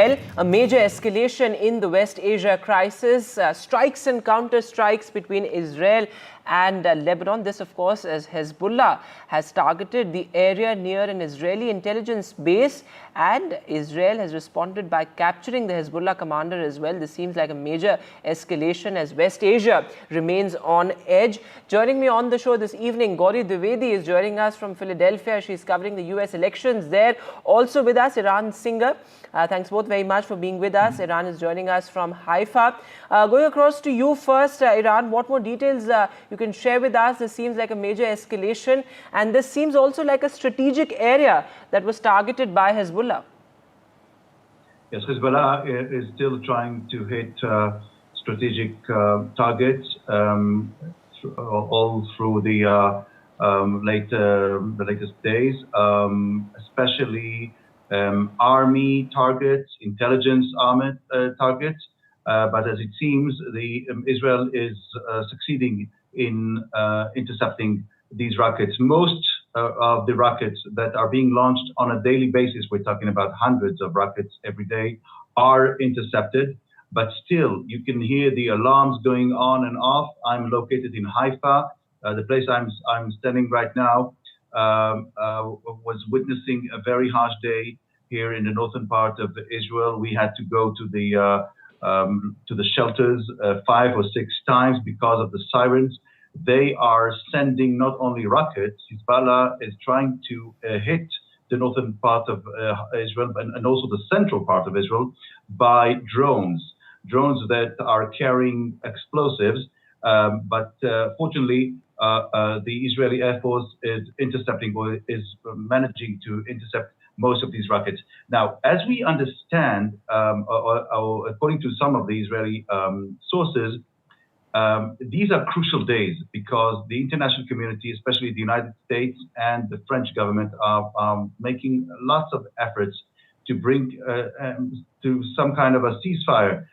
Well, a major escalation in the West Asia crisis, strikes and counter-strikes between Israel and Lebanon. This, of course, as Hezbollah has targeted the area near an Israeli intelligence base, and Israel has responded by capturing the Hezbollah commander as well. This seems like a major escalation as West Asia remains on edge. Joining me on the show this evening, Gauri Dwivedi is joining us from Philadelphia. She's covering the US elections there. Also with us, Iran Singer. Thanks both very much for being with us. Iran is joining us from Haifa. Going across to you first, Iran, what more details you can share with us? This seems like a major escalation, and this seems also like a strategic area that was targeted by Hezbollah. Yes, Hezbollah is still trying to hit strategic targets all through the latest days, especially army targets, intelligence armed targets. But as it seems, Israel is succeeding in intercepting these rockets. Most of the rockets that are being launched on a daily basis, we're talking about hundreds of rockets every day, are intercepted. But still, you can hear the alarms going on and off. I'm located in Haifa. The place I'm standing right now was witnessing a very harsh day here in the northern part of Israel. We had to go to the shelters 5 or 6 times because of the sirens. They are sending not only rockets. Hezbollah is trying to hit the northern part of Israel and also the central part of Israel by drones that are carrying explosives. But fortunately, the Israeli Air Force is intercepting or is managing to intercept most of these rockets. Now, as we understand, or according to some of the Israeli sources, these are crucial days because the international community, especially the United States and the French government, are making lots of efforts to bring to some kind of a ceasefire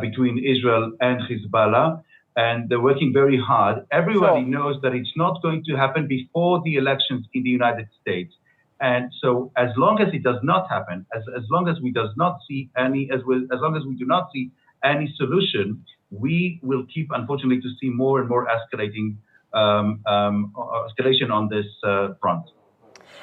between Israel and Hezbollah. And they're working very hard. Everybody knows that it's not going to happen before the elections in the United States. And so as long as it does not happen, as long as we do not see any solution, we will keep, unfortunately, to see more and more escalation on this front.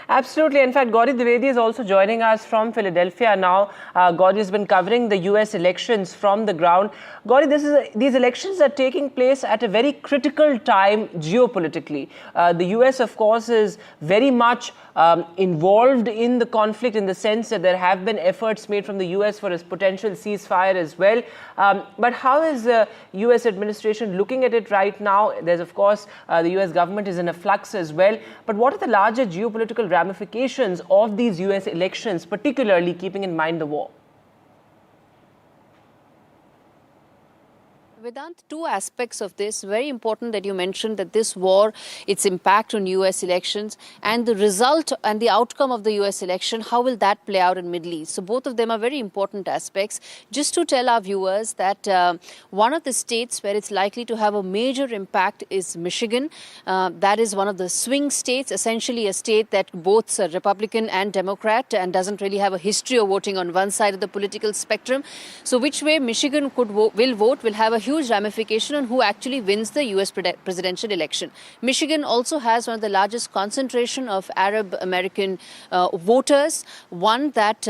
Absolutely. In fact, Gauri Dwivedi is also joining us from Philadelphia now. Gauri has been covering the US elections from the ground. Gauri, these elections are taking place at a very critical time geopolitically. The US, of course, is very much involved in the conflict in the sense that there have been efforts made from the US for a potential ceasefire as well. But how is the US administration looking at it right now? There's, of course, the US government is in a flux as well. But what are the larger geopolitical ramifications of these US elections, particularly keeping in mind the war? Vedant, 2 aspects of this. Very important that you mentioned that this war, its impact on US elections and the result and the outcome of the US election, how will that play out in Middle East? So both of them are very important aspects. Just to tell our viewers that one of the states where it's likely to have a major impact is Michigan. That is one of the swing states, essentially a state that both Republican and Democrat and doesn't really have a history of voting on one side of the political spectrum. So which way Michigan will vote will have a huge ramification on who actually wins the US presidential election. Michigan also has one of the largest concentration of Arab American voters, one that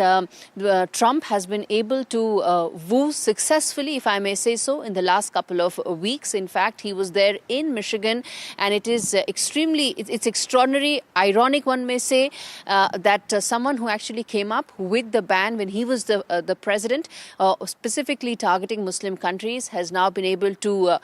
Trump has been able to woo successfully, if I may say so, in the last couple of weeks. In fact, he was there in Michigan, and it is it's extraordinary, ironic, one may say, that someone who actually came up with the ban when he was the president, specifically targeting Muslim countries, has now been able to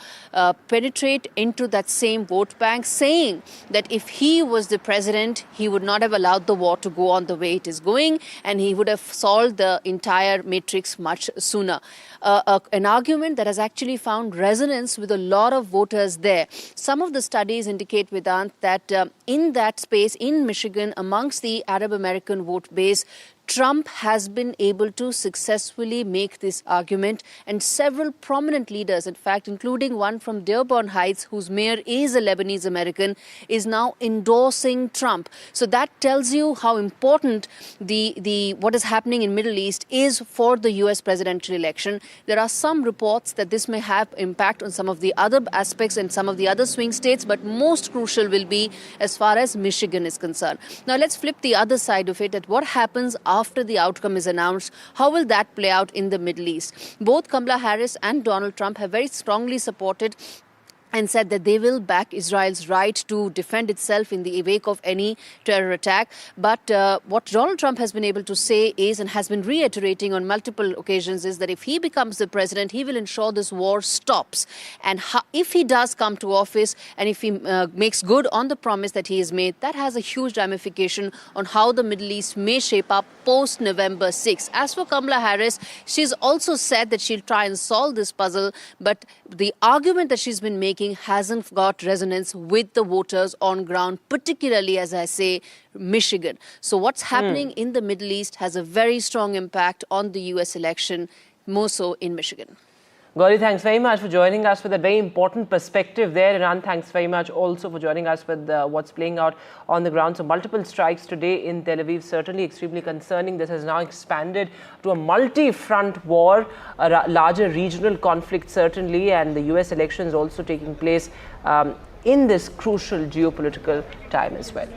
penetrate into that same vote bank, saying that if he was the president, he would not have allowed the war to go on the way it is going, and he would have solved the entire matrix much sooner. An argument that has actually found resonance with a lot of voters there. Some of the studies indicate, Vedant, that in that space, in Michigan, amongst the Arab American vote base, Trump has been able to successfully make this argument, and several prominent leaders, in fact, including one from Dearborn Heights, whose mayor is a Lebanese American, is now endorsing Trump. So that tells you how important what is happening in Middle East is for the US presidential election. There are some reports that this may have impact on some of the other aspects and some of the other swing states, but most crucial will be as far as Michigan is concerned. Now let's flip the other side of it, at what happens after the outcome is announced. How will that play out in the Middle East? Both Kamala Harris and Donald Trump have very strongly supported and said that they will back Israel's right to defend itself in the wake of any terror attack. But what Donald Trump has been able to say is, and has been reiterating on multiple occasions, is that if he becomes the president, he will ensure this war stops. And if he does come to office, and if he makes good on the promise that he has made, that has a huge ramification on how the Middle East may shape up post-November 6. As for Kamala Harris, she's also said that she'll try and solve this puzzle, but the argument that she's been making hasn't got resonance with the voters on ground, particularly, as I say, Michigan. So what's happening in the Middle East has a very strong impact on the US election, more so in Michigan. Gauri, thanks very much for joining us with a very important perspective there. Iran, thanks very much also for joining us with what's playing out on the ground. So multiple strikes today in Tel Aviv, certainly extremely concerning. This has now expanded to a multi-front war, a larger regional conflict certainly, and the US elections also taking place in this crucial geopolitical time as well.